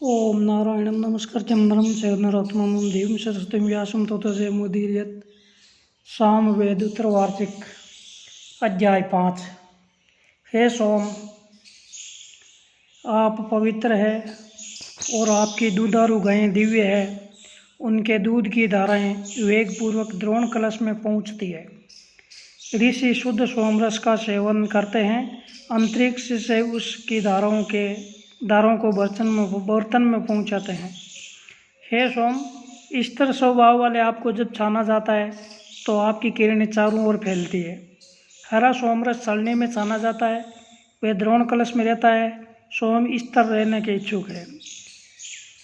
ओम नारायणं नमस्कृत्य चंद्रम नरोत्तमं देवीं सरस्वतीं व्यासं ततो जयमुदीरयेत्। सामवेद उत्तरवार्षिक अध्याय 5। हे सोम, आप पवित्र है और आपकी दुधारू गायें दिव्य है। उनके दूध की धाराएं वेगपूर्वक द्रोण कलश में पहुंचती है। ऋषि शुद्ध सोमरस का सेवन करते हैं, अंतरिक्ष से उसकी धारों को बर्तन में पहुंचाते हैं। हे सोम, स्थिर स्वभाव वाले आपको जब छाना जाता है तो आपकी किरणें चारों ओर फैलती है। हरा सोमरस छलनी में छाना जाता है, वह द्रोण कलश में रहता है। सोम स्थिर रहने के इच्छुक है।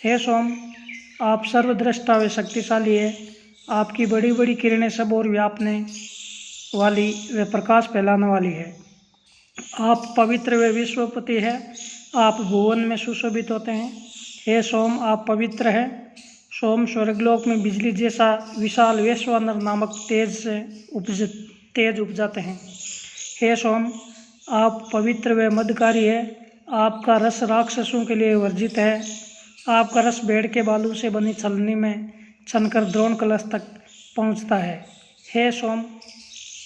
हे सोम, आप सर्वद्रष्टा व शक्तिशाली है। आपकी बड़ी बड़ी किरणें सब ओर व्यापने वाली व प्रकाश फैलाने वाली है। आप पवित्र व विश्वपति है। आप भुवन में सुशोभित होते हैं। हे सोम, आप पवित्र हैं। सोम स्वर्गलोक में बिजली जैसा विशाल वैश्वानर नामक तेज उपजाते हैं। हे सोम, आप पवित्र व मदकारी है। आपका रस राक्षसों के लिए वर्जित है। आपका रस भेड़ के बालू से बनी छलनी में छनकर द्रोण कलश तक पहुँचता है। हे सोम,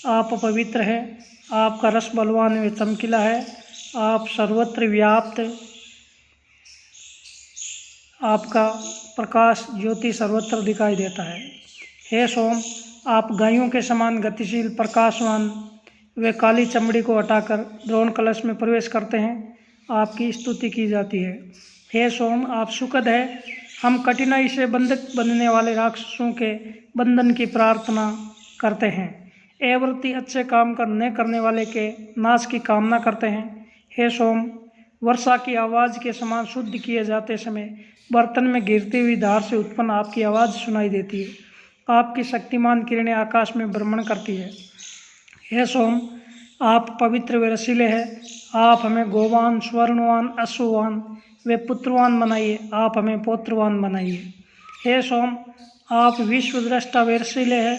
आप पवित्र हैं। आपका रस बलवान व चमकीला है। आप सर्वत्र व्याप्त, आपका प्रकाश ज्योति सर्वत्र दिखाई देता है। हे सोम, आप गायों के समान गतिशील, प्रकाशवान व काली चमड़ी को हटाकर द्रोण कलश में प्रवेश करते हैं। आपकी स्तुति की जाती है। हे सोम, आप सुखद है। हम कठिनाई से बंधक बनने वाले राक्षसों के बंधन की प्रार्थना करते हैं। एवरती अच्छे काम करने वाले के नाश की कामना करते हैं। हे सोम, वर्षा की आवाज़ के समान शुद्ध किए जाते समय बर्तन में गिरती हुई धार से उत्पन्न आपकी आवाज़ सुनाई देती है। आपकी शक्तिमान किरणें आकाश में भ्रमण करती है। हे सोम, आप पवित्र व रसीले हैं। आप हमें गोवान, स्वर्णवान, अश्ववान व पुत्रवान बनाइए। आप हमें पौत्रवान बनाइए। हे सोम, आप विश्वद्रष्टा व रसीले हैं।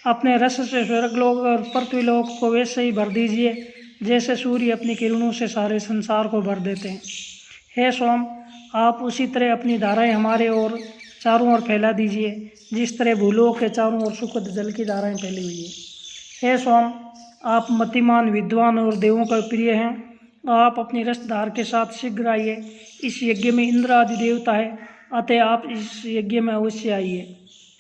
अपने रस से स्वर्गलोक और पृथ्वीलोक को वैसे ही भर दीजिए जैसे सूर्य अपनी किरणों से सारे संसार को भर देते हैं। हे सोम, आप उसी तरह अपनी धाराएं हमारे ओर चारों ओर फैला दीजिए जिस तरह भूलोक के चारों ओर सुखद जल की धाराएं फैली हुई है। हे सोम, आप मतिमान, विद्वान और देवों का प्रिय हैं। आप अपनी रसधार के साथ शीघ्र आइए। इस यज्ञ में इंद्र आदि देवता है, अतः आप इस यज्ञ में अवश्य आइए।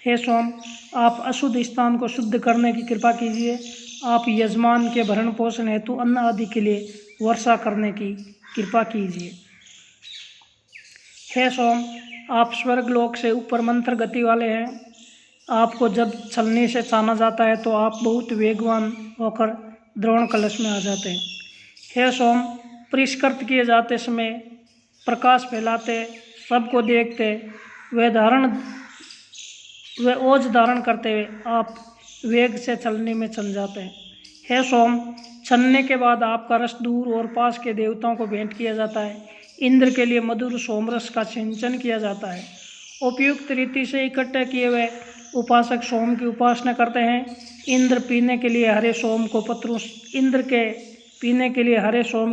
हे सोम, आप अशुद्ध स्थान को शुद्ध करने की कृपा कीजिए। आप यजमान के भरण पोषण हेतु अन्न आदि के लिए वर्षा करने की कृपा कीजिए। हे सोम, आप स्वर्गलोक से ऊपर मंत्र गति वाले हैं। आपको जब छलनी से छाना जाता है तो आप बहुत वेगवान होकर द्रोण कलश में आ जाते हैं। हे सोम, परिष्कृत किए जाते समय प्रकाश फैलाते, सबको देखते वे ओज धारण करते हुए आप वेग से छलनी में छन जाते हैं। हे सोम, छनने के बाद आपका रस दूर और पास के देवताओं को भेंट किया जाता है। इंद्र के लिए मधुर सोमरस का सिंचन किया जाता है। उपयुक्त रीति से इकट्ठे किए हुए उपासक सोम की उपासना करते हैं। इंद्र के पीने के लिए हरे सोम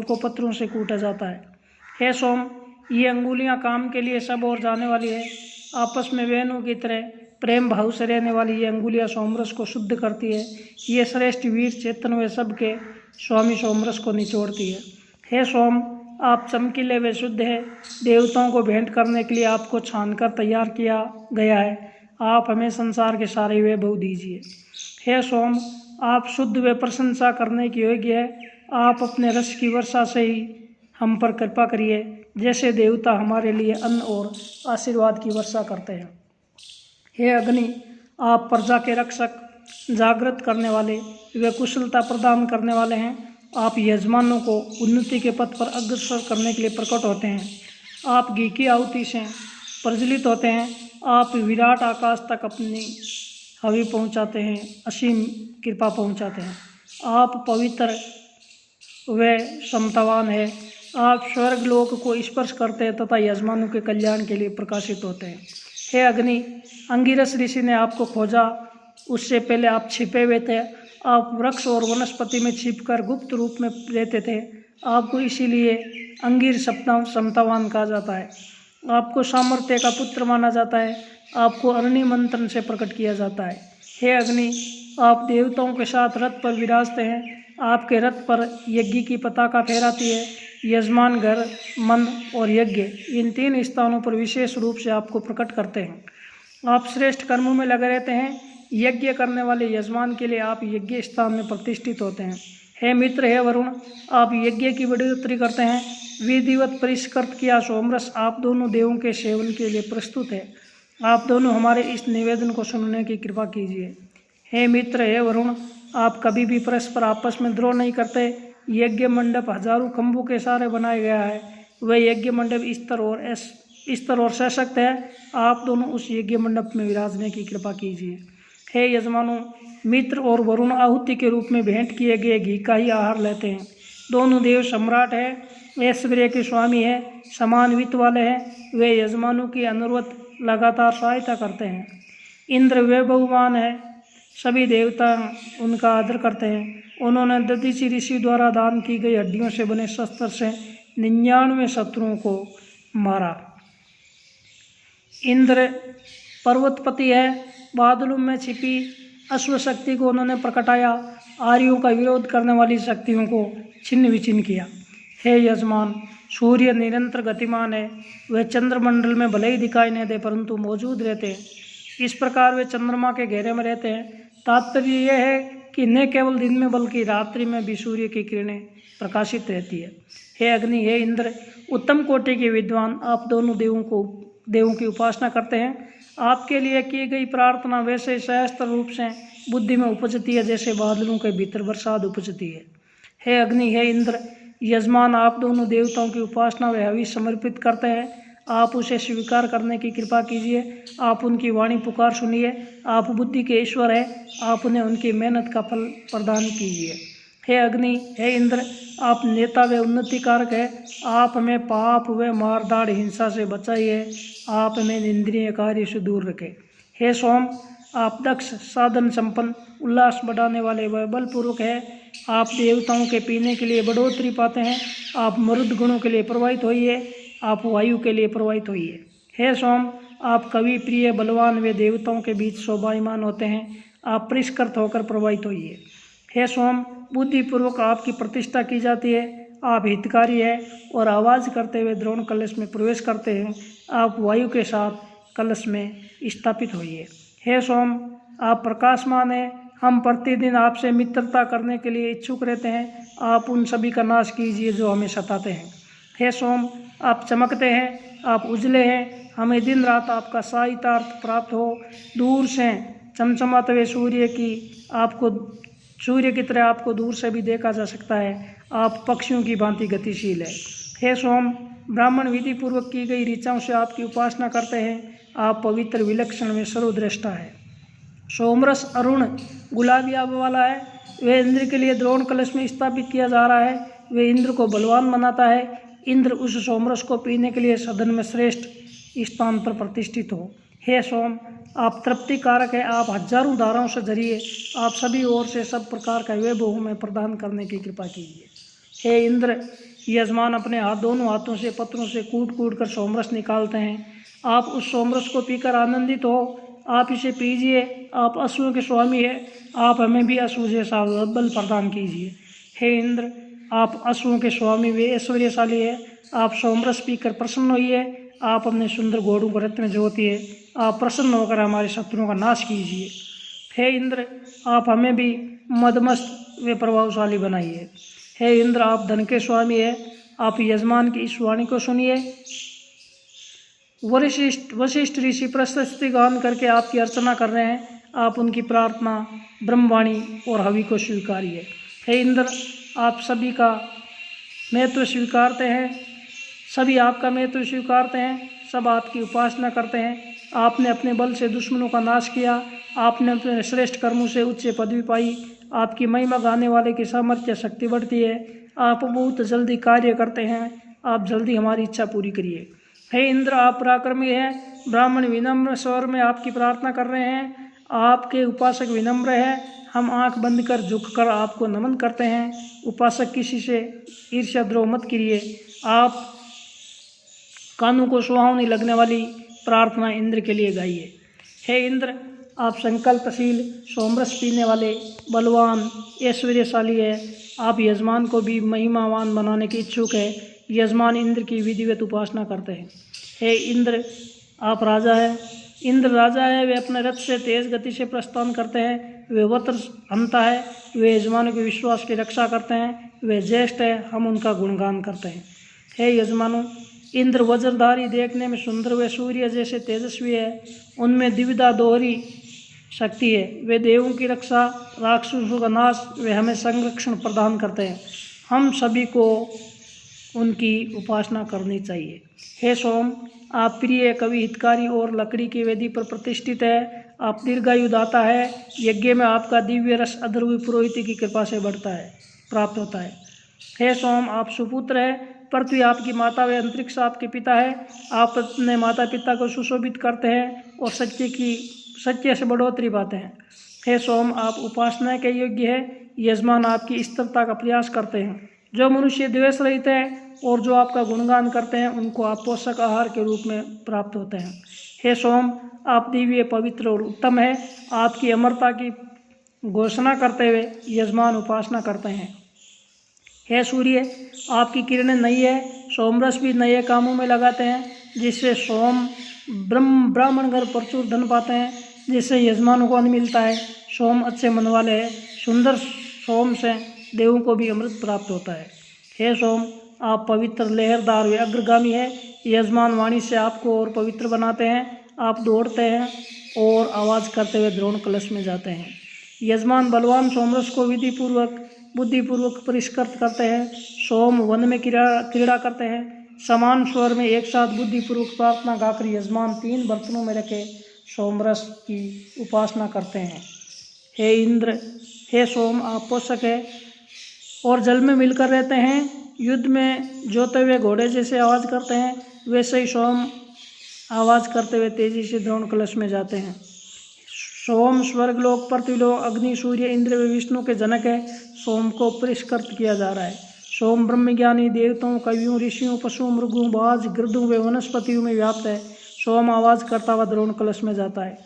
को पत्रों से कूटा जाता है। हे सोम, ये अंगुलियां काम के लिए सब ओर जाने वाली है। आपस में वेणु की तरह प्रेम भाव से रहने वाली ये अंगुलियां सोमरस को शुद्ध करती है। ये श्रेष्ठ वीर चेतन व सबके स्वामी सोमरस को निचोड़ती है। हे सोम, आप चमकीले व शुद्ध है। देवताओं को भेंट करने के लिए आपको छानकर तैयार किया गया है। आप हमें संसार के सारे वैभव दीजिए। हे सोम, आप शुद्ध व प्रशंसा करने के योग्य है। आप अपने रस की वर्षा से ही हम पर कृपा करिए, जैसे देवता हमारे लिए अन्न और आशीर्वाद की वर्षा करते हैं। हे अग्नि, आप प्रजा के रक्षक, जागृत करने वाले व कुशलता प्रदान करने वाले हैं। आप यजमानों को उन्नति के पथ पर अग्रसर करने के लिए प्रकट होते हैं। आप घी की आहुति से प्रज्वलित होते हैं। आप विराट आकाश तक अपनी हवि पहुंचाते हैं, असीम कृपा पहुंचाते हैं। आप पवित्र व समतावान है। आप स्वर्गलोक को स्पर्श करते हैं तथा यजमानों के कल्याण के लिए प्रकाशित होते हैं। हे अग्नि, अंगिरस ऋषि ने आपको खोजा, उससे पहले आप छिपे हुए थे। आप वृक्ष और वनस्पति में छिपकर गुप्त रूप में रहते थे। आपको इसीलिए अंगिर समतावान कहा जाता है। आपको सामर्थ्य का पुत्र माना जाता है। आपको अग्नि मंत्र से प्रकट किया जाता है। हे अग्नि, आप देवताओं के साथ रथ पर विराजते हैं। आपके रथ पर यज्ञ की पताका फहराती है। यजमान, घर, मन और यज्ञ, इन 3 स्थानों पर विशेष रूप से आपको प्रकट करते हैं। आप श्रेष्ठ कर्मों में लगे रहते हैं। यज्ञ करने वाले यजमान के लिए आप यज्ञ स्थान में प्रतिष्ठित होते हैं। हे मित्र, हे वरुण, आप यज्ञ की बढ़ोतरी करते हैं। विधिवत परिष्कृत किया सोमरस आप दोनों देवों के सेवन के लिए प्रस्तुत है। आप दोनों हमारे इस निवेदन को सुनने की कृपा कीजिए। हे मित्र, हे वरुण, आप कभी भी परस्पर आपस में द्रोह नहीं करते। यज्ञ मंडप हजारों खंभों के सहारे बनाया गया है। वह यज्ञ मंडप स्तर और सशक्त है। आप दोनों उस यज्ञ मंडप में विराजने की कृपा कीजिए। हे यजमानों, मित्र और वरुण आहुति के रूप में भेंट किए गए घी का ही आहार लेते हैं। दोनों देव सम्राट है, ऐश्वर्य के स्वामी है, समान वित्त वाले हैं। वे यजमानों की अनुरोध लगातार सहायता करते हैं। इंद्र वैभववान है, सभी देवता उनका आदर करते हैं। उन्होंने दधीचि ऋषि द्वारा दान की गई हड्डियों से बने शस्त्र से 99 शत्रुओं को मारा। इंद्र पर्वतपति है, बादलों में छिपी अश्व शक्ति को उन्होंने प्रकटाया। आर्यों का विरोध करने वाली शक्तियों को छिन्न विचिन्न किया। हे यजमान, सूर्य निरंतर गतिमान है। वे चंद्रमंडल में भले ही दिखाई नहीं दे परंतु मौजूद रहते हैं। इस प्रकार वे चंद्रमा के घेरे में रहते हैं। तात्पर्य यह है कि न केवल दिन में बल्कि रात्रि में भी सूर्य की किरणें प्रकाशित रहती है। हे अग्नि, हे इंद्र, उत्तम कोटि के विद्वान, आप दोनों देवों की उपासना करते हैं। आपके लिए की गई प्रार्थना वैसे सहस्त्र रूप से बुद्धि में उपजती है जैसे बादलों के भीतर बरसात उपजती है। हे अग्नि, हे इंद्र, यजमान, आप दोनों देवताओं की उपासना व हविष्य समर्पित करते हैं। आप उसे स्वीकार करने की कृपा कीजिए। आप उनकी वाणी पुकार सुनिए। आप बुद्धि के ईश्वर हैं। आप उन्हें उनकी मेहनत का फल प्रदान कीजिए। हे अग्नि, हे इंद्र, आप नेता व उन्नति कारक है। आप हमें पाप व मारधाड़ हिंसा से बचाइए। आप हमें इंद्रिय कार्य से दूर रखें। हे सोम, आप दक्ष, साधन संपन्न, उल्लास बढ़ाने वाले व बलपूर्वक है। आप देवताओं के पीने के लिए बढ़ोतरी पाते हैं। आप मरुद गुणों के लिए प्रवाहित होइए। आप वायु के लिए प्रवाहित होइए। हे सोम, आप कवि, प्रिय, बलवान वे देवताओं के बीच शोभायमान होते हैं। आप परिष्कृत होकर प्रवाहित होइए। हे सोम, बुद्धिपूर्वक आपकी प्रतिष्ठा की जाती है। आप हितकारी है और आवाज़ करते हुए द्रोण कलश में प्रवेश करते हैं। आप वायु के साथ कलश में स्थापित होइए। हे सोम, आप प्रकाशमान हैं। हम प्रतिदिन आपसे मित्रता करने के लिए इच्छुक रहते हैं। आप उन सभी का नाश कीजिए जो हमें सताते हैं। हे सोम, आप चमकते हैं, आप उजले हैं। हमें दिन रात आपका सहितार्थ प्राप्त हो। दूर से चमचमाते हुए सूर्य की तरह आपको दूर से भी देखा जा सकता है। आप पक्षियों की भांति गतिशील है। हे सोम, ब्राह्मण विधि पूर्वक की गई ऋचाओं से आपकी उपासना करते हैं। आप पवित्र, विलक्षण में सर्वद्रष्टा है। सोमरस अरुण गुलाबी आब वाला है। वह इंद्र के लिए द्रोण कलश में स्थापित किया जा रहा है। वह इंद्र को बलवान बनाता है। इंद्र उस सोमरस को पीने के लिए सदन में श्रेष्ठ स्थान पर प्रतिष्ठित हो। हे सोम, आप तृप्ति कारक है। आप हजारों धाराओं से झरिए। आप सभी ओर से सब प्रकार का वैभव में प्रदान करने की कृपा कीजिए। हे इंद्र, यजमान अपने दोनों हाथों से पत्रों से कूट कूट कर सोमरस निकालते हैं। आप उस सोमरस को पीकर आनंदित हो। आप इसे पीजिए। आप अश्वों के स्वामी है। आप हमें भी अश्व जैसा बल प्रदान कीजिए। हे इंद्र, आप अश्वों के स्वामी वे ऐश्वर्यशाली है। आप सोमरस पीकर प्रसन्न होइए। आप अपने सुंदर घोड़ों को रथ में जोतिए। आप प्रसन्न होकर हमारे शत्रुओं का नाश कीजिए। हे इंद्र, आप हमें भी मदमस्त व प्रभावशाली बनाइए। हे इंद्र, आप धन के स्वामी है। आप यजमान की इस वाणी को सुनिए। वशिष्ठ ऋषि प्रशस्ति गान करके आपकी अर्चना कर रहे हैं। आप उनकी प्रार्थना, ब्रह्मवाणी और हवि को स्वीकारिए। हे इंद्र, आप सभी का महत्व स्वीकारते हैं। सभी आपका महत्व स्वीकारते हैं। सब आपकी उपासना करते हैं। आपने अपने बल से दुश्मनों का नाश किया। आपने अपने श्रेष्ठ कर्मों से उच्च पदवी पाई। आपकी महिमा गाने वाले की सामर्थ्य शक्ति बढ़ती है। आप बहुत जल्दी कार्य करते हैं। आप जल्दी हमारी इच्छा पूरी करिए। हे इंद्र, आप पराक्रमी हैं। ब्राह्मण विनम्र स्वर में आपकी प्रार्थना कर रहे हैं। आपके उपासक विनम्र हैं। हम आंख बंद कर झुककर आपको नमन करते हैं। उपासक किसी से ईर्ष्या द्रोह मत करिए। आप कानों को सुहावनी लगने वाली प्रार्थना इंद्र के लिए गाइए। हे इंद्र, आप संकल्पशील, सोमरस पीने वाले, बलवान, ऐश्वर्यशाली है। आप यजमान को भी महिमावान बनाने के इच्छुक है। यजमान इंद्र की विधिवत उपासना करते हैं। हे इंद्र, आप राजा है। इंद्र राजा है। वे अपने रथ से तेज गति से प्रस्थान करते हैं। वे वत्र हंता है। वे यजमानों के विश्वास की रक्षा करते हैं। वे ज्येष्ठ है। हम उनका गुणगान करते हैं। हे यजमानों, इंद्र वज्रधारी, देखने में सुंदर, वे सूर्य जैसे तेजस्वी है। उनमें द्विविधा दोहरी शक्ति है। वे देवों की रक्षा, राक्षसों का नाश, वे हमें संरक्षण प्रदान करते हैं। हम सभी को उनकी उपासना करनी चाहिए। हे सोम, आप प्रिय, कवि, हितकारी और लकड़ी की वेदी पर प्रतिष्ठित है। आप दीर्घायु दाता है। यज्ञ में आपका दिव्य रस अध्रुवी पुरोहित की कृपा से बढ़ता है, प्राप्त होता है। हे सोम, आप सुपुत्र है। पृथ्वी आपकी माता व अंतरिक्ष आपके पिता है। आप अपने माता पिता को सुशोभित करते हैं और सत्य से बढ़ोतरी पाते हैं। हे सोम, आप उपासना के योग्य है। यजमान आपकी स्थिरता का प्रयास करते हैं। जो मनुष्य द्वेष रहित है और जो आपका गुणगान करते हैं, उनको आप पोषक आहार के रूप में प्राप्त होते हैं। हे सोम, आप दिव्य, पवित्र और उत्तम है। आपकी अमरता की घोषणा करते हुए यजमान उपासना करते हैं। हे सूर्य, आपकी किरणें नई है। सोमरस भी नए कामों में लगाते हैं, जिससे सोम ब्राह्मण घर प्रचुर धन पाते हैं, जिससे यजमानों को अन्न मिलता है। सोम अच्छे मन वाले हैं। सुंदर सोम से देवों को भी अमृत प्राप्त होता है। हे सोम, आप पवित्र, लहरदार व अग्रगामी है। यजमान वाणी से आपको और पवित्र बनाते हैं। आप दौड़ते हैं और आवाज़ करते हुए द्रोण कलश में जाते हैं। यजमान बलवान सोमरस को विधिपूर्वक, बुद्धिपूर्वक परिष्कृत करते हैं। सोम वन में क्रीड़ा करते हैं। समान स्वर में एक साथ बुद्धिपूर्वक प्रार्थना गाकर यजमान 3 बर्तनों में रखे सोमरस की उपासना करते हैं। हे इंद्र, हे सोम, आप पोषक है और जल में मिलकर रहते हैं। युद्ध में जोते हुए घोड़े जैसे आवाज़ करते हैं, वैसे ही सोम आवाज़ करते हुए तेजी से द्रोण कलश में जाते हैं। सोम स्वर्गलोक, पृथ्वीलोक, अग्नि, सूर्य, इंद्र व विष्णु के जनक है। सोम को पुरस्कृत किया जा रहा है। सोम ब्रह्मज्ञानी, देवताओं, कवियों, ऋषियों, पशु, मृगों, बाज, गिरदों व वनस्पतियों में व्याप्त है। सोम आवाज़ करता हुआ द्रोण कलश में जाता है।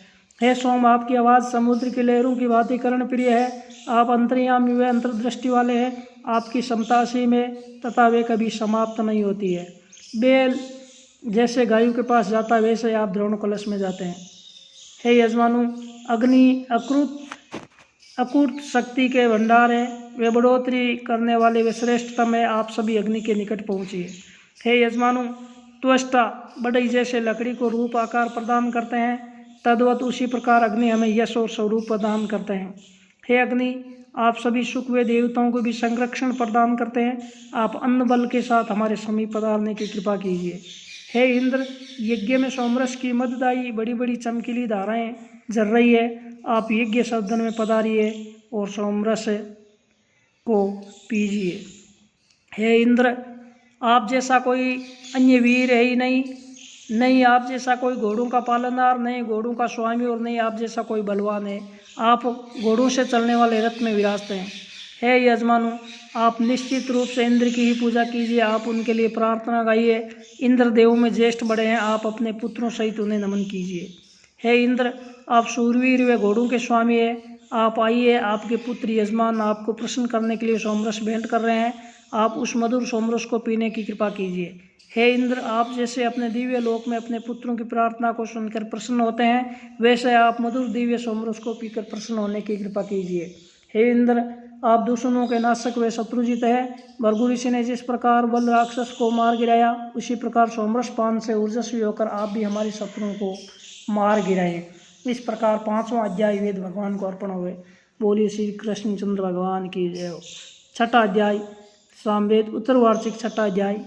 हे सोम, आपकी आवाज़ समुद्र की लहरों की भांति कर्ण प्रिय है। आप अंतर्यामी व अंतर्दृष्टि वाले हैं। आपकी क्षमता असीम है तथा वे कभी समाप्त नहीं होती है। बेल जैसे गायों के पास जाता है, वैसे आप द्रोण कलश में जाते हैं। हे यजमानों, अग्नि अकूट शक्ति के भंडार है। वे बढ़ोतरी करने वाले, वे श्रेष्ठतम है। आप सभी अग्नि के निकट पहुँचिए। हे यजमानों, त्वष्टा बढ़ई जैसे लकड़ी को रूप आकार प्रदान करते हैं, तद्वत उसी प्रकार अग्नि हमें यश और स्वरूप प्रदान करते हैं। हे अग्नि, आप सभी सुख व देवताओं को भी संरक्षण प्रदान करते हैं। आप अन्न बल के साथ हमारे समीप पधारने की कृपा कीजिए। हे इंद्र, यज्ञ में सोमरस की मददाई बड़ी बड़ी चमकीली धाराएं झर रही है। आप यज्ञ सदन में पधारिए और सोमरस को पीजिए। हे इंद्र, आप जैसा कोई अन्य वीर है ही नहीं आप जैसा कोई घोड़ों का पालनहार, नहीं घोड़ों का स्वामी, और नहीं आप जैसा कोई बलवान है। आप घोड़ों से चलने वाले रथ में विराजते हैं। हे यजमानों, आप निश्चित रूप से इंद्र की ही पूजा कीजिए। आप उनके लिए प्रार्थना गाइए। इंद्र देवों में ज्येष्ठ बड़े हैं। आप अपने पुत्रों सहित उन्हें नमन कीजिए। हे इंद्र, आप शूरवीर व घोड़ों के स्वामी हैं। आप आइए, आपके पुत्र यजमान आपको प्रसन्न करने के लिए सोमरस भेंट कर रहे हैं। आप उस मधुर सोमरस को पीने की कृपा कीजिए। हे इंद्र, आप जैसे अपने दिव्य लोक में अपने पुत्रों की प्रार्थना को सुनकर प्रसन्न होते हैं, वैसे आप मधुर दिव्य सोमरस को पीकर प्रसन्न होने की कृपा कीजिए। हे इंद्र, आप दुश्मनों के नाशक व शत्रुजित है। भृगु ऋषि ने जिस प्रकार बल राक्षस को मार गिराया, उसी प्रकार सोमरस पान से ऊर्जस्वी होकर आप भी हमारे शत्रुओं को मार गिराए। इस प्रकार 5वां अध्याय वेद भगवान को अर्पण हुए। बोलिए श्री कृष्णचंद्र भगवान की जय हो। 6ठा अध्याय सामवेद उत्तरवार्षिक 6ठा अध्याय।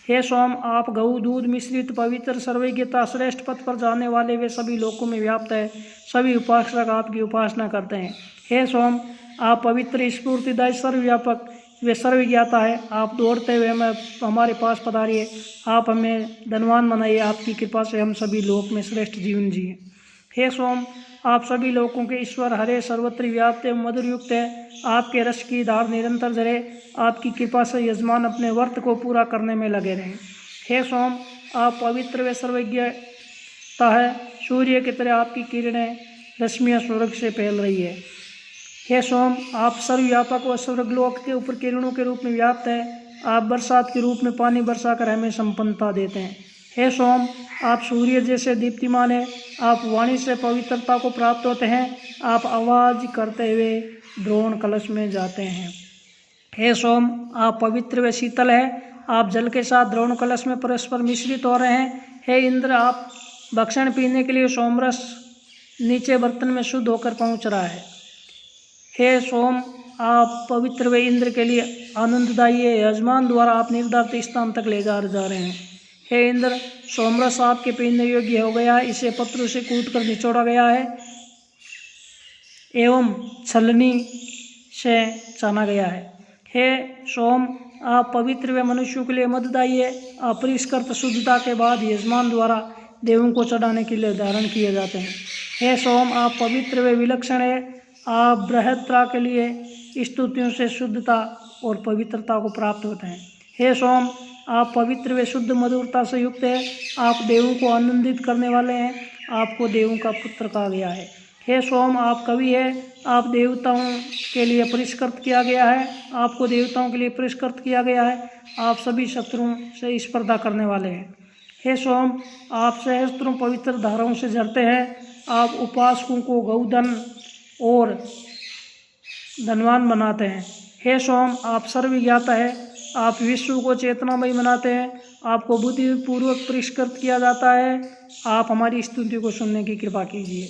हे सोम, आप गऊ दूध मिश्रित पवित्र सर्वज्ञता श्रेष्ठ पथ पर जाने वाले वे सभी लोकों में व्याप्त है। सभी उपासक आपकी उपासना करते हैं। हे सोम, आप पवित्र स्फूर्तिदायी सर्वव्यापक वे सर्वज्ञाता है। आप दौड़ते हुए हमारे पास पधारिए। आप हमें धनवान बनाइए। आपकी कृपा से हम सभी लोक में श्रेष्ठ जीवन जिए। हे सोम, आप सभी लोगों के ईश्वर हरे सर्वत्र व्याप्त एवं मधुर युक्त है। आपके रस की धार निरंतर झरे। आपकी कृपा से यजमान अपने व्रत को पूरा करने में लगे रहें। हे सोम, आप पवित्र व सर्वज्ञता है। सूर्य की तरह आपकी किरणें रश्मियाँ स्वर्ग से फैल रही है। हे सोम, आप सर्वव्यापक व स्वर्गलोक के ऊपर किरणों के रूप में व्याप्त है। आप बरसात के रूप में पानी बरसाकर हमें संपन्नता देते हैं। हे सोम, आप सूर्य जैसे दीप्तिमान है। आप वाणी से पवित्रता को प्राप्त होते हैं। आप आवाज़ करते हुए द्रोण कलश में जाते हैं। हे सोम, आप पवित्र व शीतल है। आप जल के साथ द्रोण कलश में परस्पर मिश्रित हो रहे हैं। हे इंद्र, आप भक्षण पीने के लिए सोमरस नीचे बर्तन में शुद्ध होकर पहुँच रहा है। हे सोम, आप पवित्र व इंद्र के लिए आनंददायी है। यजमान द्वारा आप निर्धारित स्थान तक ले जा रहे हैं। हे इंद्र, सोमरस आपके पीने योग्य हो गया है। इसे पत्रों से कूटकर निचोड़ा गया है एवं छलनी से छाना गया है। हे सोम, आप पवित्र व मनुष्यों के लिए मददाई है। आप परिष्कृत शुद्धता के बाद यजमान द्वारा देवों को चढ़ाने के लिए धारण किए जाते हैं। हे सोम, आप पवित्र व विलक्षण है। आप बृहत्ता के लिए स्तुतियों से शुद्धता और पवित्रता को प्राप्त होते हैं। हे सोम, आप पवित्र व शुद्ध मधुरता से युक्त है। आप देवों को आनंदित करने वाले हैं। आपको देवों का पुत्र कहा गया है। हे सोम, आप कवि है। आप देवताओं के लिए पुरस्कृत किया गया है। आपको देवताओं के लिए पुरस्कृत किया गया है। आप सभी शत्रुओं से स्पर्धा करने वाले हैं। हे सोम, आप सहस्त्रों पवित्र धाराओं से झरते हैं। आप उपासकों को गौधन और धनवान बनाते हैं। हे सोम, आप सर्वज्ञाता है। आप विश्व को चेतनामय बनाते हैं। आपको बुद्धिपूर्वक पुरस्कृत किया जाता है। आप हमारी स्तुति को सुनने की कृपा कीजिए।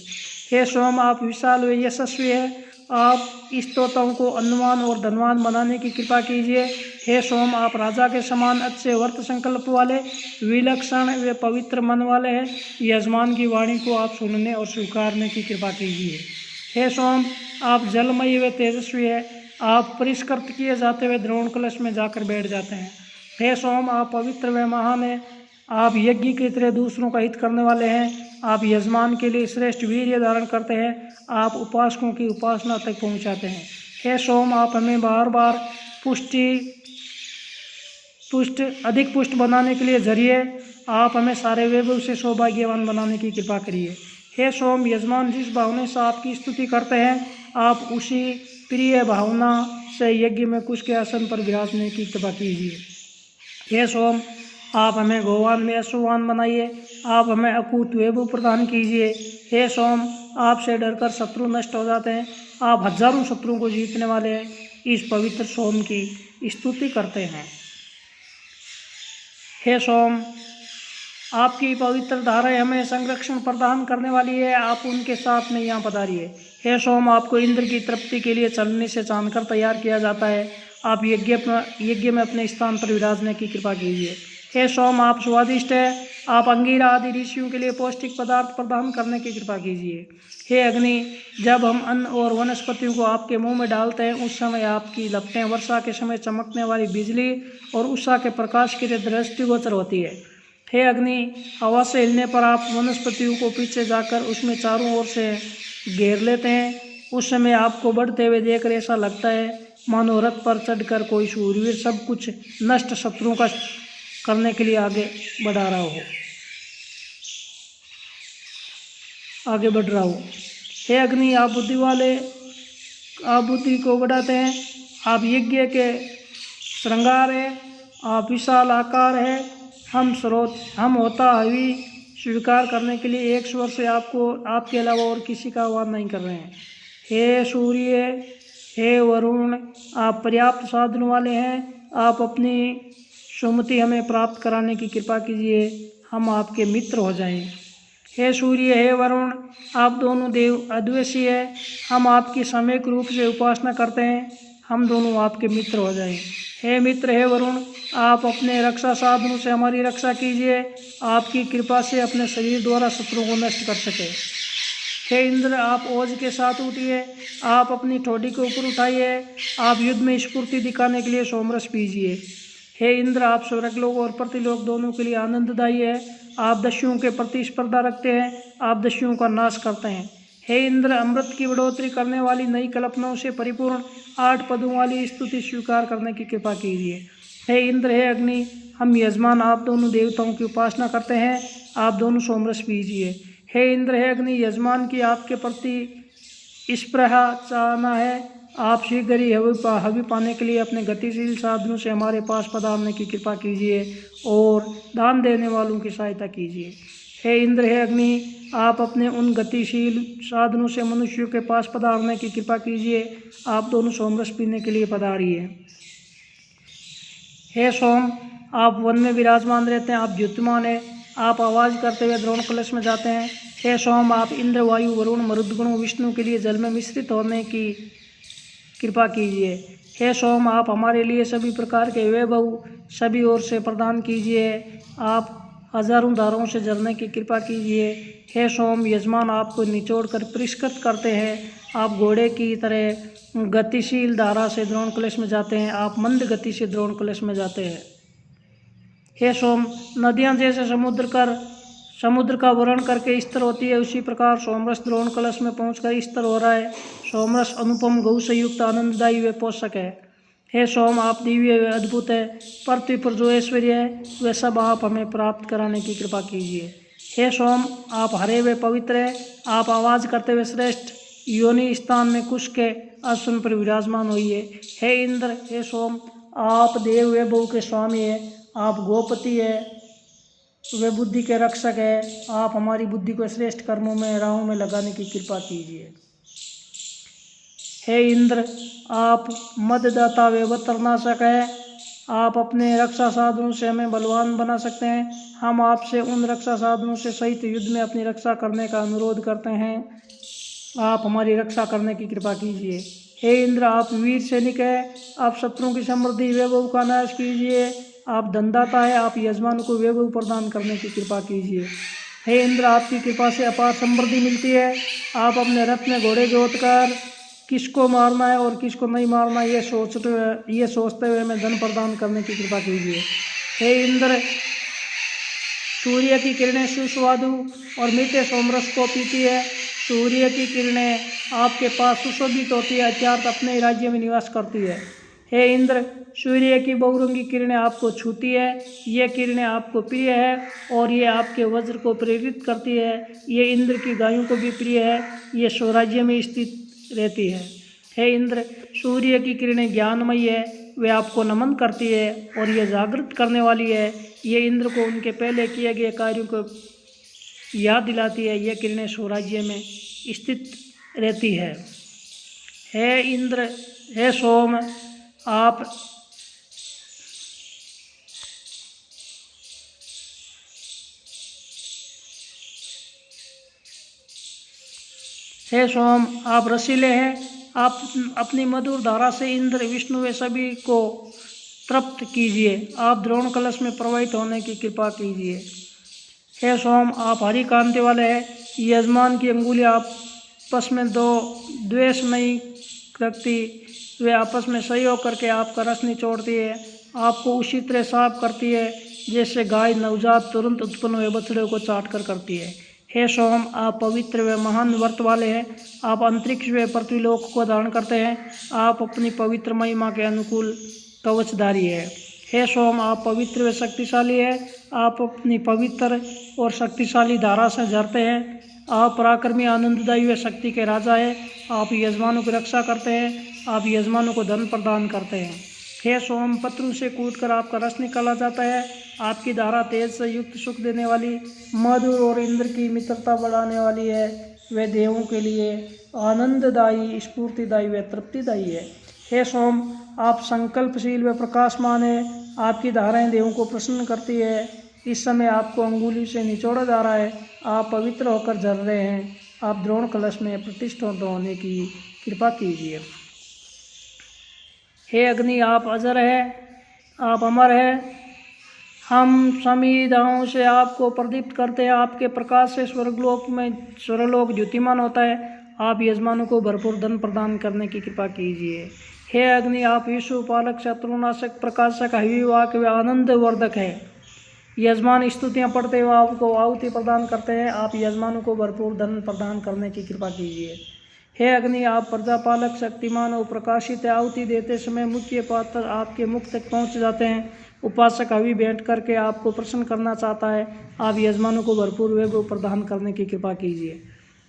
हे सोम, आप विशाल व यशस्वी है। आप स्तोताओं को अन्नवान और धनवान बनाने की कृपा कीजिए। हे सोम, आप राजा के समान अच्छे वर्त संकल्प वाले, विलक्षण व पवित्र मन वाले हैं। यजमान की वाणी को आप सुनने और स्वीकारने की कृपा कीजिए। हे सोम, आप जलमयी व तेजस्वी है। आप परिष्कृत किए जाते हुए द्रोण कलश में जाकर बैठ जाते हैं। हे सोम, आप पवित्र व महान है। आप यज्ञ की तरह दूसरों का हित करने वाले हैं। आप यजमान के लिए श्रेष्ठ वीर्य धारण करते हैं। आप उपासकों की उपासना तक पहुंचाते हैं। हे सोम, आप हमें बार बार अधिक पुष्ट बनाने के लिए जरिए आप हमें सारे वैभव से सौभाग्यवान बनाने की कृपा करिए। हे सोम, यजमान जिस भावना से आपकी स्तुति करते हैं, आप उसी प्रिय भावना से यज्ञ में कुश के आसन पर विराजने की कृपा कीजिए। हे सोम, आप हमें गौवान में अश्ववान बनाइए। आप हमें अकूत वैभव प्रदान कीजिए। हे सोम, आपसे डरकर शत्रु नष्ट हो जाते हैं। आप हजारों शत्रुओं को जीतने वाले हैं। इस पवित्र सोम की स्तुति करते हैं। हे सोम, आपकी पवित्र धाराएं हमें संरक्षण प्रदान करने वाली है। आप उनके साथ में यहाँ पधारिए। हे सोम, आपको इंद्र की तृप्ति के लिए चलने से छानकर तैयार किया जाता है। आप यज्ञ में अपने स्थान पर विराजने की कृपा कीजिए। हे सोम, आप स्वादिष्ट है। आप अंगीरा आदि ऋषियों के लिए पौष्टिक पदार्थ प्रदान करने की कृपा कीजिए। हे अग्नि, जब हम अन्न और वनस्पतियों को आपके मुंह में डालते हैं, उस समय आपकी लपटें वर्षा के समय चमकने वाली बिजली और उषा के प्रकाश की दृष्टिगोचर होती है। हे अग्नि, हवा से हिलने पर आप वनस्पतियों को पीछे जाकर उसमें चारों ओर से घेर लेते हैं। उस समय आपको बढ़ते हुए देखकर ऐसा लगता है मानो रथ पर चढ़कर कोई शूरवीर सब कुछ नष्ट शत्रुओं का करने के लिए आगे बढ़ रहा हो। हे अग्नि, आप बुद्धि को बढ़ाते हैं। आप यज्ञ के श्रृंगार है। आप विशाल आकार है। हम होता हवी स्वीकार करने के लिए एक स्वर से आपके अलावा और किसी का आह्वान नहीं कर रहे हैं। हे सूर्य, हे वरुण, आप पर्याप्त साधन वाले हैं। आप अपनी सुमति हमें प्राप्त कराने की कृपा कीजिए। हम आपके मित्र हो जाएं। हे सूर्य, हे वरुण, आप दोनों देव अद्वैसी है। हम आपकी सामूहिक रूप से उपासना करते हैं। हम दोनों आपके मित्र हो जाएं। हे मित्र, हे वरुण, आप अपने रक्षा साधनों से हमारी रक्षा कीजिए। आपकी कृपा से अपने शरीर द्वारा शत्रुओं को नष्ट कर सके। हे इंद्र, आप ओज के साथ उठिए। आप अपनी ठोड़ी के ऊपर उठाइए। आप युद्ध में स्फूर्ति दिखाने के लिए सोमरस पीजिए। हे इंद्र, आप स्वर्गलोक और पृथ्वीलोक दोनों के लिए आनंददायी है। आप दस्युओं के प्रति स्पर्धा रखते हैं। आप दस्युओं का नाश करते हैं। हे इंद्र, अमृत की बढ़ोतरी करने वाली नई कल्पनाओं से परिपूर्ण 8 पदों वाली स्तुति स्वीकार करने की कृपा कीजिए। हे इंद्र, हे अग्नि, हम यजमान आप दोनों देवताओं की उपासना करते हैं, आप दोनों सोमरस पीजिए। हे इंद्र, हे अग्नि, यजमान की आपके प्रति स्पृहा चाहना है, आप शीघ्र ही हवि पाने के लिए अपने गतिशील साधनों से हमारे पास पधारने की कृपा कीजिए और दान देने वालों की सहायता कीजिए। हे इंद्र, हे अग्नि, आप अपने उन गतिशील साधनों से मनुष्यों के पास पधारने की कृपा कीजिए, आप दोनों सोमरस पीने के लिए पधारिए। हे सोम, आप वन में विराजमान रहते हैं, आप द्युतिमान हैं, आप आवाज़ करते हुए द्रोण कलश में जाते हैं। हे सोम, आप इंद्र, वायु, वरुण, मरुद्गण, विष्णु के लिए जल में मिश्रित होने की कृपा कीजिए। हे सोम, आप हमारे लिए सभी प्रकार के वैभव सभी ओर से प्रदान कीजिए, आप हजारों धाराओं से जलने की कृपा कीजिए। हे सोम, यजमान आपको निचोड़ कर परिष्कृत करते हैं, आप घोड़े की तरह गतिशील धारा से द्रोण कलश में जाते हैं, आप मंद गति से द्रोण कलश में जाते हैं। हे सोम, नदियाँ जैसे समुद्र का वर्ण करके स्तर होती है, उसी प्रकार सोमरस द्रोण कलश में पहुंचकर स्तर हो रहा है। सोमरस अनुपम गौ से युक्त आनंददायी व पोषक है। हे सोम, आप दिव्य व अद्भुत है, पृथ्वी पर जो ऐश्वर्य है वह सब आप हमें प्राप्त कराने की कृपा कीजिए। हे सोम, आप हरे व पवित्र है, आप आवाज़ करते हुए श्रेष्ठ योनि स्थान में कुश के आसन पर विराजमान होइए। हे इंद्र, हे सोम, आप देव वैभव के स्वामी है, आप गोपति है, वे बुद्धि के रक्षक है, आप हमारी बुद्धि को श्रेष्ठ कर्मों में राहों में लगाने की कृपा कीजिए। हे इंद्र, आप मददाता व वत्रनाशक है, आप अपने रक्षा साधनों से हमें बलवान बना सकते हैं, हम आपसे उन रक्षा साधनों से सहित युद्ध में अपनी रक्षा करने का अनुरोध करते हैं, आप हमारी रक्षा करने की कृपा कीजिए। हे इंद्र, आप वीर सैनिक है, आप शत्रुओं की समृद्धि वैभव का नाश कीजिए, आप धनदाता है, आप यजमान को वैभव प्रदान करने की कृपा कीजिए। हे इंद्र, आपकी कृपा से अपार समृद्धि मिलती है, आप अपने रथ में घोड़े जोतकर किसको मारना है और किसको नहीं मारना है ये सोचते हुए हमें धन प्रदान करने की कृपा कीजिए। हे इंद्र, सूर्य की किरणें सुस्वादु और मीठे सोमरस को पीती है, सूर्य की किरणें आपके पास सुशोभित होती है, अर्थात अपने राज्य में निवास करती है। हे इंद्र, सूर्य की बहुरंगी किरणें आपको छूती है, ये किरणें आपको प्रिय है और ये आपके वज्र को प्रेरित करती है, ये इंद्र की गायों को भी प्रिय है, ये स्वराज्य में स्थित रहती है। हे इंद्र, सूर्य की किरणें ज्ञानमयी है, वे आपको नमन करती है और ये जागृत करने वाली है, ये इंद्र को उनके पहले किए गए कार्यों को याद दिलाती है, ये किरणें स्वराज्य में स्थित रहती है। हे इंद्र, हे सोम, आप हे सोम, आप रसीले हैं, आप अपनी मधुर धारा से इंद्र, विष्णु व सभी को तृप्त कीजिए, आप द्रोण कलश में प्रवाहित होने की कृपा कीजिए। हे सोम, आप हरि कांति वाले हैं, यजमान की अंगुलियाँ आपस में द्वेष नहीं रखती, वे आपस में सहयोग करके आपका रस निचोड़ती है, आपको उसी तरह साफ करती है जैसे गाय नवजात तुरंत उत्पन्न हुए बछड़े को चाट कर करती है। हे सोम, आप पवित्र व महान व्रत वाले हैं, आप अंतरिक्ष व पृथ्वीलोक को धारण करते हैं, आप अपनी पवित्र महिमा के अनुकूल कवचधारी है। हे सोम, आप पवित्र व शक्तिशाली है, आप अपनी पवित्र और शक्तिशाली धारा से झरते हैं, आप पराक्रमी आनंददायी व शक्ति के राजा है, आप यजमानों की रक्षा करते हैं, आप यजमानों को धन प्रदान करते हैं। हे सोम, पत्रों से कूटकर आपका रस निकाला जाता है, आपकी धारा तेज से युक्त सुख देने वाली, मधुर और इंद्र की मित्रता बढ़ाने वाली है, वे देवों के लिए आनंददायी, स्फूर्तिदायी व तृप्तिदायी है। हे सोम, आप संकल्पशील व प्रकाशमान है, आपकी धाराएं देवों को प्रसन्न करती है, इस समय आपको अंगुली से निचोड़ा जा रहा है, आप पवित्र होकर झर रहे हैं, आप द्रोण कलश में प्रतिष्ठित होने की कृपा कीजिए। हे अग्नि, आप अजर है, आप अमर है, हम समीधाओं से आपको प्रदीप्त करते हैं, आपके प्रकाश से स्वर्गलोक द्युतिमान होता है, आप यजमानों को भरपूर धन प्रदान करने की कृपा कीजिए। हे अग्नि, आप विश्व पालक, शत्रुनाशक, प्रकाशक, हविवाहक व आनंद वर्धक है, यजमान स्तुतियाँ पढ़ते हुए आपको आहुति प्रदान करते हैं, आप यजमानों को भरपूर धन प्रदान करने की कृपा कीजिए। हे अग्नि, आप प्रजापालक, शक्तिमान और प्रकाशित, आहुति देते समय मुख्य पात्र आपके मुख तक पहुँच जाते हैं, उपासक हवि भेंट करके आपको प्रसन्न करना चाहता है। आप यजमानों को भरपूर वैभव प्रदान करने की कृपा कीजिए।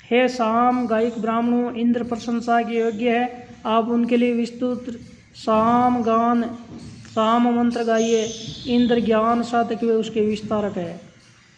हे साम गायक ब्राह्मणों, इंद्र प्रशंसा के योग्य है, आप उनके लिए विस्तृत साम गान साम मंत्र गाइए। इंद्र ज्ञान साधक व उसके विस्तारक है।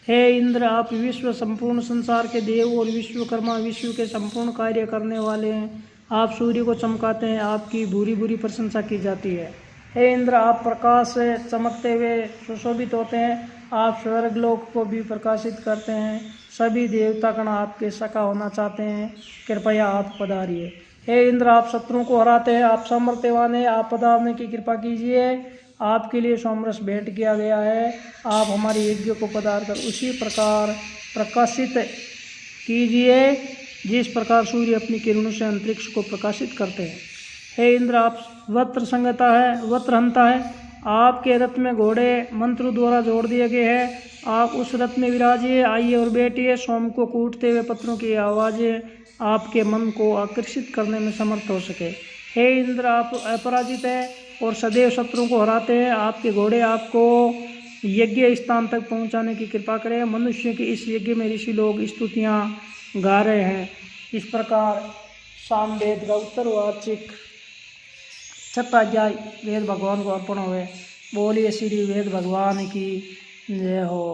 हे इंद्र, आप विश्व संपूर्ण संसार के देव और विश्वकर्मा, विश्व के संपूर्ण कार्य करने वाले हैं। आप सूर्य को चमकाते हैं, आपकी बुरी बुरी प्रशंसा की जाती है। हे इंद्र, आप प्रकाश से चमकते हुए सुशोभित होते हैं, आप स्वर्गलोक को भी प्रकाशित करते हैं। सभी देवतागण आपके सखा होना चाहते हैं, कृपया आप पधारिए। हे इंद्र, आप शत्रुओं को हराते हैं, आप सामर्थ्यवान हैं, आप पधारने की कृपा कीजिए। आपके लिए सोमरस भेंट किया गया है, आप हमारे यज्ञ को पधार कर उसी प्रकार प्रकाशित कीजिए जिस प्रकार सूर्य अपनी किरणों से अंतरिक्ष को प्रकाशित करते हैं। हे इंद्र, आप वत्रहंता है, आपके रथ में घोड़े मंत्र द्वारा जोड़ दिए गए हैं, आप उस रथ में विराजिए। आइए और बैठिए। सोम को कूटते हुए पत्थरों की आवाज़ें आपके मन को आकर्षित करने में समर्थ हो सके। हे इंद्र, आप अपराजित हैं और सदैव शत्रुओं को हराते हैं, आपके घोड़े आपको यज्ञ स्थान तक पहुंचाने की कृपा करें। मनुष्य के इस यज्ञ में ऋषि लोग स्तुतियाँ गा रहे हैं। इस प्रकार सामवेद का उत्तरवाचिक छठा अध्याय वेद भगवान को अर्पण हुए। बोलिए श्री वेद भगवान की जय हो।